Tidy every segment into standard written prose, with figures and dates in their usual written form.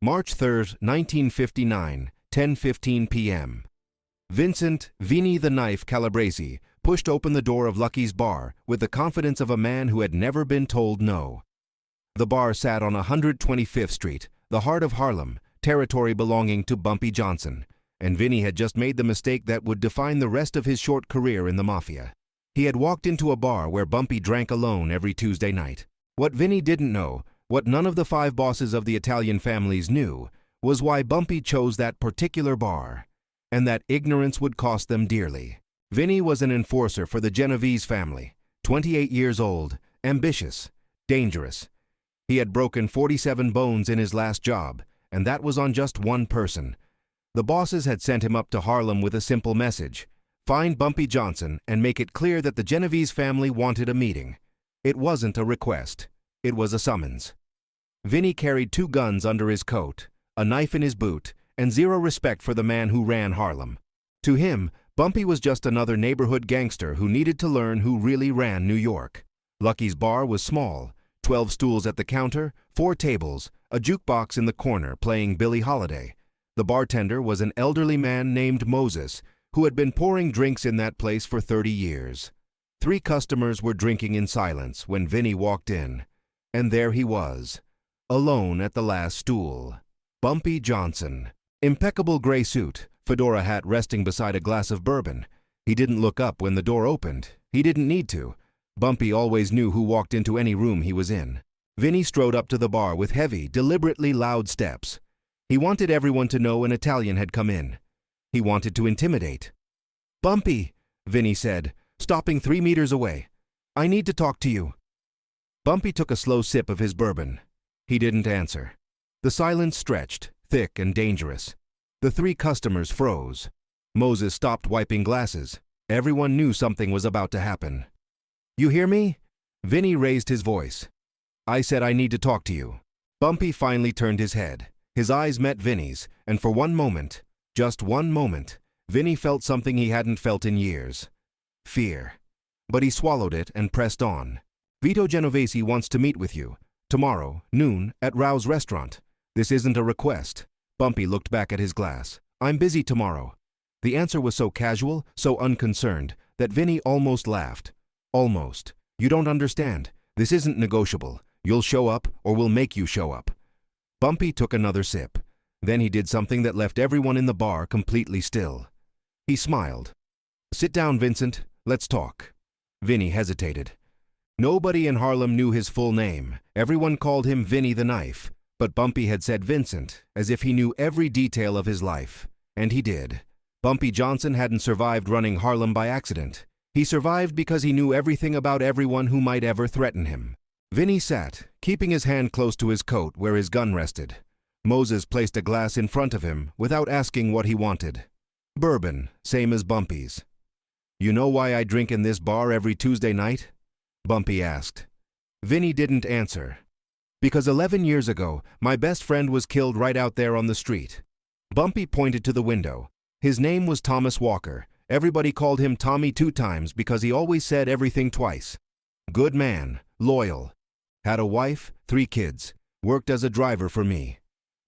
March 3, 1959, 10:15 p.m. Vincent "Vinny the Knife" Calabrese pushed open the door of Lucky's bar with the confidence of a man who had never been told no. The bar sat on 125th Street, the heart of Harlem, territory belonging to Bumpy Johnson, and Vinny had just made the mistake that would define the rest of his short career in the mafia. He had walked into a bar where Bumpy drank alone every Tuesday night. What Vinny didn't know, what none of the 5 bosses of the Italian families knew, was why Bumpy chose that particular bar, and that ignorance would cost them dearly. Vinny was an enforcer for the Genovese family, 28 years old, ambitious, dangerous. He had broken 47 bones in his last job, and that was on just one person. The bosses had sent him up to Harlem with a simple message: find Bumpy Johnson and make it clear that the Genovese family wanted a meeting. It wasn't a request. It was a summons. Vinny carried 2 guns under his coat, a knife in his boot, and zero respect for the man who ran Harlem. To him, Bumpy was just another neighborhood gangster who needed to learn who really ran New York. Lucky's bar was small, 12 stools at the counter, 4 tables, a jukebox in the corner playing Billie Holiday. The bartender was an elderly man named Moses, who had been pouring drinks in that place for 30 years. 3 customers were drinking in silence when Vinny walked in, and there he was, alone at the last stool. Bumpy Johnson. Impeccable gray suit, fedora hat resting beside a glass of bourbon. He didn't look up when the door opened. He didn't need to. Bumpy always knew who walked into any room he was in. Vinny strode up to the bar with heavy, deliberately loud steps. He wanted everyone to know an Italian had come in. He wanted to intimidate. "Bumpy," Vinny said, stopping 3 meters away. "I need to talk to you." Bumpy took a slow sip of his bourbon. He didn't answer. The silence stretched, thick and dangerous. The 3 customers froze. Moses stopped wiping glasses. Everyone knew something was about to happen. "You hear me?" Vinny raised his voice. "I said I need to talk to you." Bumpy finally turned his head. His eyes met Vinny's, and for one moment, just one moment, Vinny felt something he hadn't felt in years. Fear. But he swallowed it and pressed on. "Vito Genovese wants to meet with you. Tomorrow, noon, at Rao's restaurant. This isn't a request." Bumpy looked back at his glass. "I'm busy tomorrow." The answer was so casual, so unconcerned, that Vinny almost laughed. "Almost. You don't understand. This isn't negotiable. You'll show up, or we'll make you show up." Bumpy took another sip. Then he did something that left everyone in the bar completely still. He smiled. "Sit down, Vincent. Let's talk." Vinny hesitated. Nobody in Harlem knew his full name. Everyone called him Vinny the Knife. But Bumpy had said Vincent, as if he knew every detail of his life. And he did. Bumpy Johnson hadn't survived running Harlem by accident. He survived because he knew everything about everyone who might ever threaten him. Vinny sat, keeping his hand close to his coat where his gun rested. Moses placed a glass in front of him without asking what he wanted. "Bourbon, same as Bumpy's." "You know why I drink in this bar every Tuesday night?" Bumpy asked. Vinny didn't answer. "Because 11 years ago, my best friend was killed right out there on the street." Bumpy pointed to the window. His name was Thomas Walker. Everybody called him Tommy 2 times because he always said everything twice. Good man, loyal. Had a wife, 3 kids. Worked as a driver for me.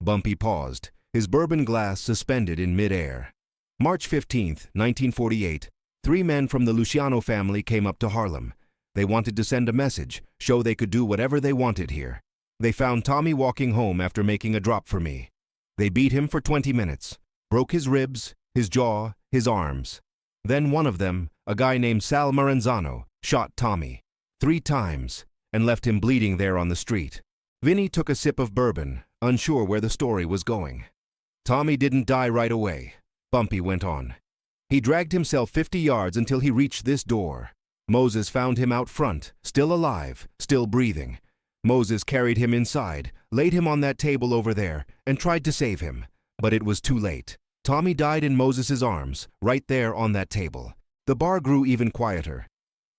Bumpy paused, his bourbon glass suspended in midair. March 15, 1948, 3 men from the Luciano family came up to Harlem. They wanted to send a message, show they could do whatever they wanted here. They found Tommy walking home after making a drop for me. They beat him for 20 minutes, broke his ribs, his jaw, his arms. Then one of them, a guy named Sal Maranzano, shot Tommy 3 times and left him bleeding there on the street. Vinny took a sip of bourbon, unsure where the story was going. "Tommy didn't die right away," Bumpy went on. "He dragged himself 50 yards until he reached this door. Moses found him out front, still alive, still breathing. Moses carried him inside, laid him on that table over there, and tried to save him. But it was too late. Tommy died in Moses's arms, right there on that table." The bar grew even quieter.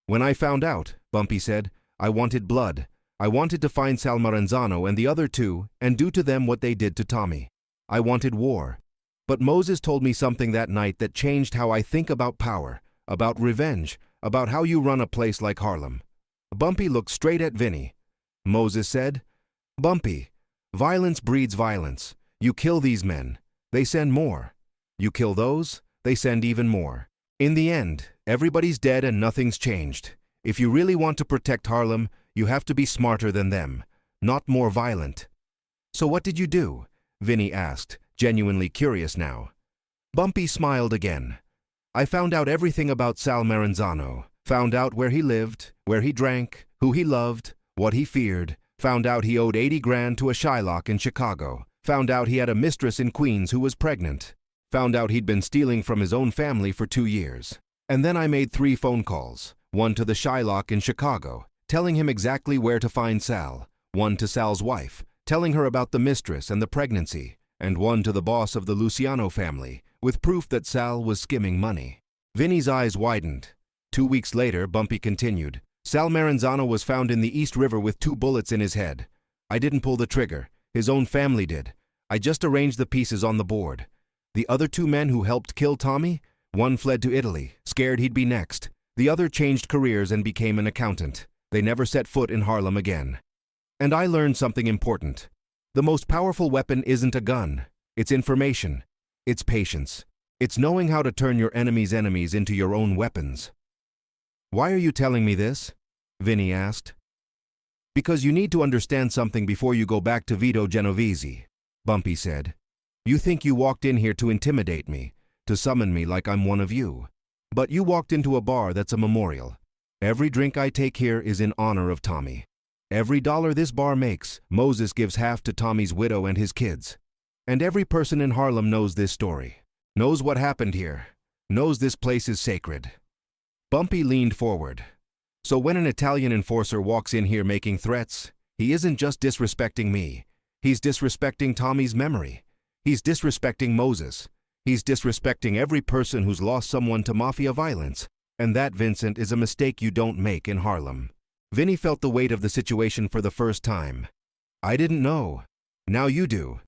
"When I found out," Bumpy said, "I wanted blood. I wanted to find Sal Maranzano and the other 2 and do to them what they did to Tommy. I wanted war. But Moses told me something that night that changed how I think about power, about revenge, about how you run a place like Harlem." Bumpy looked straight at Vinny. Moses said, "Bumpy, violence breeds violence. You kill these men, they send more. You kill those, they send even more. In the end, everybody's dead and nothing's changed. If you really want to protect Harlem, you have to be smarter than them, not more violent. So what did you do? Vinny asked, genuinely curious now. Bumpy smiled again. I found out everything about Sal Maranzano. Found out where he lived, where he drank, who he loved, what he feared. Found out he owed 80 grand to a Shylock in Chicago. Found out he had a mistress in Queens who was pregnant. Found out he'd been stealing from his own family for 2 years. And then I made 3 phone calls. One to the Shylock in Chicago, telling him exactly where to find Sal. One to Sal's wife, telling her about the mistress and the pregnancy. And one to the boss of the Luciano family, with proof that Sal was skimming money. Vinny's eyes widened. 2 weeks later, Bumpy continued. Sal Maranzano was found in the East River with 2 bullets in his head. I didn't pull the trigger. His own family did. I just arranged the pieces on the board. The other 2 men who helped kill Tommy? One fled to Italy, scared he'd be next. The other changed careers and became an accountant. They never set foot in Harlem again. And I learned something important. The most powerful weapon isn't a gun. It's information. It's patience. It's knowing how to turn your enemy's enemies into your own weapons. Why are you telling me this? Vinny asked. Because you need to understand something before you go back to Vito Genovese, Bumpy said. You think you walked in here to intimidate me, to summon me like I'm one of you. But you walked into a bar that's a memorial. Every drink I take here is in honor of Tommy. Every dollar this bar makes, Moses gives half to Tommy's widow and his kids. And every person in Harlem knows this story, knows what happened here, knows this place is sacred. Bumpy leaned forward. So when an Italian enforcer walks in here making threats, he isn't just disrespecting me. He's disrespecting Tommy's memory. He's disrespecting Moses. He's disrespecting every person who's lost someone to mafia violence. And that, Vincent, is a mistake you don't make in Harlem. Vinny felt the weight of the situation for the first time. I didn't know. Now you do.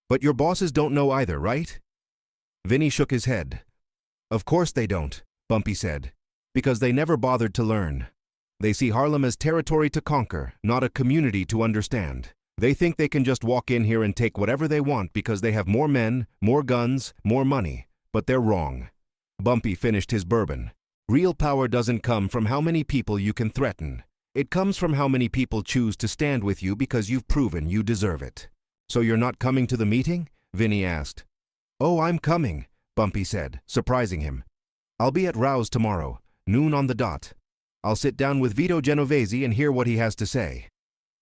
But your bosses don't know either, right? Vinny shook his head. Of course they don't, Bumpy said. Because they never bothered to learn. They see Harlem as territory to conquer, not a community to understand. They think they can just walk in here and take whatever they want because they have more men, more guns, more money. But they're wrong. Bumpy finished his bourbon. Real power doesn't come from how many people you can threaten. It comes from how many people choose to stand with you because you've proven you deserve it. So you're not coming to the meeting? Vinny asked. Oh, I'm coming, Bumpy said, surprising him. I'll be at Rouse tomorrow, noon on the dot. I'll sit down with Vito Genovese and hear what he has to say.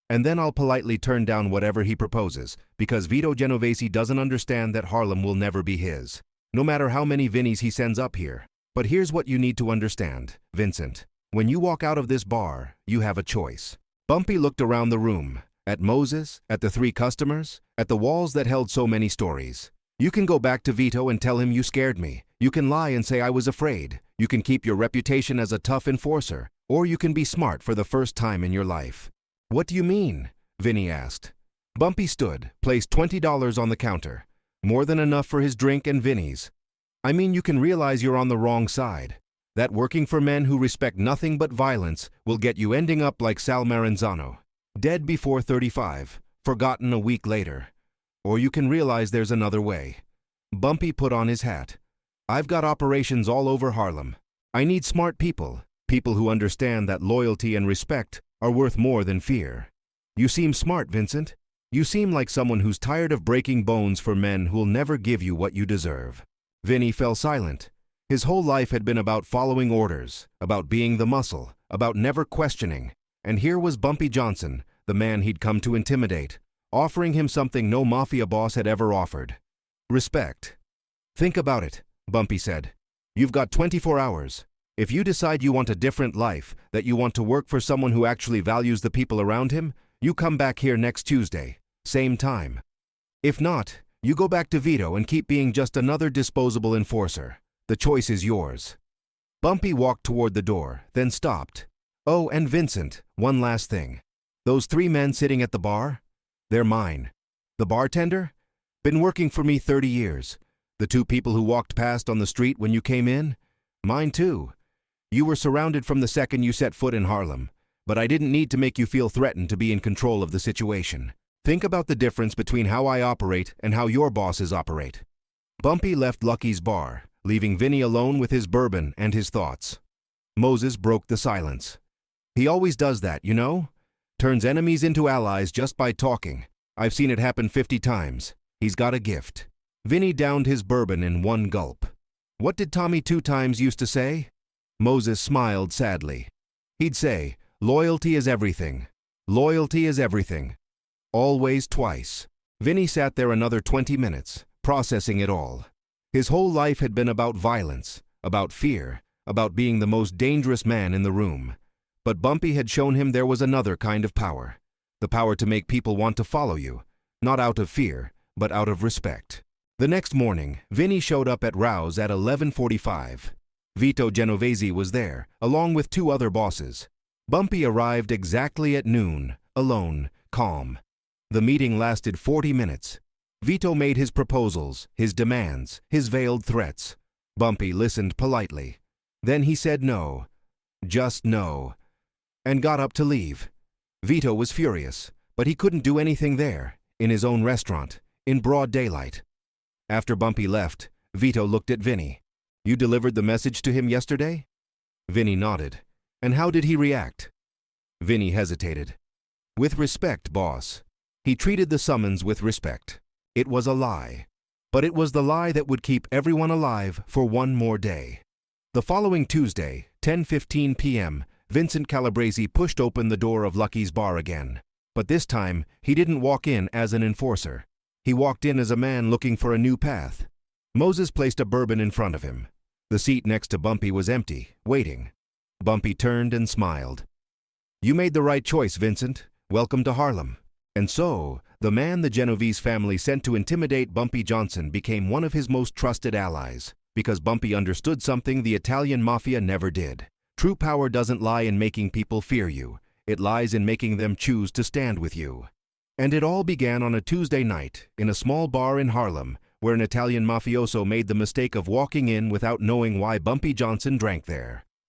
And then I'll politely turn down whatever he proposes, because Vito Genovese doesn't understand that Harlem will never be his, no matter how many Vinnies he sends up here. But here's what you need to understand, Vincent. When you walk out of this bar, you have a choice. Bumpy looked around the room, at Moses, at the 3 customers, at the walls that held so many stories. You can go back to Vito and tell him you scared me. You can lie and say I was afraid. You can keep your reputation as a tough enforcer. Or you can be smart for the first time in your life. What do you mean? Vinny asked. Bumpy stood, placed $20 on the counter. More than enough for his drink and Vinny's. I mean, you can realize you're on the wrong side. That working for men who respect nothing but violence will get you ending up like Sal Maranzano. Dead before 35, forgotten a week later. Or you can realize there's another way. Bumpy put on his hat. I've got operations all over Harlem. I need smart people. People who understand that loyalty and respect are worth more than fear. You seem smart, Vincent. You seem like someone who's tired of breaking bones for men who'll never give you what you deserve. Vinny fell silent. His whole life had been about following orders, about being the muscle, about never questioning. And here was Bumpy Johnson, the man he'd come to intimidate, offering him something no mafia boss had ever offered. Respect. Think about it, Bumpy said. You've got 24 hours. If you decide you want a different life, that you want to work for someone who actually values the people around him, you come back here next Tuesday, same time. If not, you go back to Vito and keep being just another disposable enforcer. The choice is yours. Bumpy walked toward the door, then stopped. Oh, and Vincent, one last thing. Those 3 men sitting at the bar? They're mine. The bartender? Been working for me 30 years. The 2 people who walked past on the street when you came in? Mine too. You were surrounded from the second you set foot in Harlem, but I didn't need to make you feel threatened to be in control of the situation. Think about the difference between how I operate and how your bosses operate. Bumpy left Lucky's bar, leaving Vinny alone with his bourbon and his thoughts. Moses broke the silence. He always does that, you know? Turns enemies into allies just by talking. I've seen it happen 50 times. He's got a gift. Vinny downed his bourbon in one gulp. What did Tommy 2 Times used to say? Moses smiled sadly. He'd say, loyalty is everything. Loyalty is everything. Always twice. Vinny sat there another 20 minutes, processing it all. His whole life had been about violence, about fear, about being the most dangerous man in the room. But Bumpy had shown him there was another kind of power. The power to make people want to follow you, not out of fear, but out of respect. The next morning, Vinny showed up at Rouse at 11:45. Vito Genovese was there, along with 2 other bosses. Bumpy arrived exactly at noon, alone, calm. The meeting lasted 40 minutes. Vito made his proposals, his demands, his veiled threats. Bumpy listened politely. Then he said no. Just no. And got up to leave. Vito was furious, but he couldn't do anything there, in his own restaurant, in broad daylight. After Bumpy left, Vito looked at Vinny. You delivered the message to him yesterday? Vinny nodded. And how did he react? Vinny hesitated. With respect, boss. He treated the summons with respect. It was a lie. But it was the lie that would keep everyone alive for one more day. The following Tuesday, 10:15 p.m., Vincent Calabrese pushed open the door of Lucky's bar again. But this time, he didn't walk in as an enforcer. He walked in as a man looking for a new path. Moses placed a bourbon in front of him. The seat next to Bumpy was empty, waiting. Bumpy turned and smiled. You made the right choice, Vincent. Welcome to Harlem. And so, the man the Genovese family sent to intimidate Bumpy Johnson became one of his most trusted allies, because Bumpy understood something the Italian mafia never did. True power doesn't lie in making people fear you. It lies in making them choose to stand with you. And it all began on a Tuesday night, in a small bar in Harlem, where an Italian mafioso made the mistake of walking in without knowing why Bumpy Johnson drank there.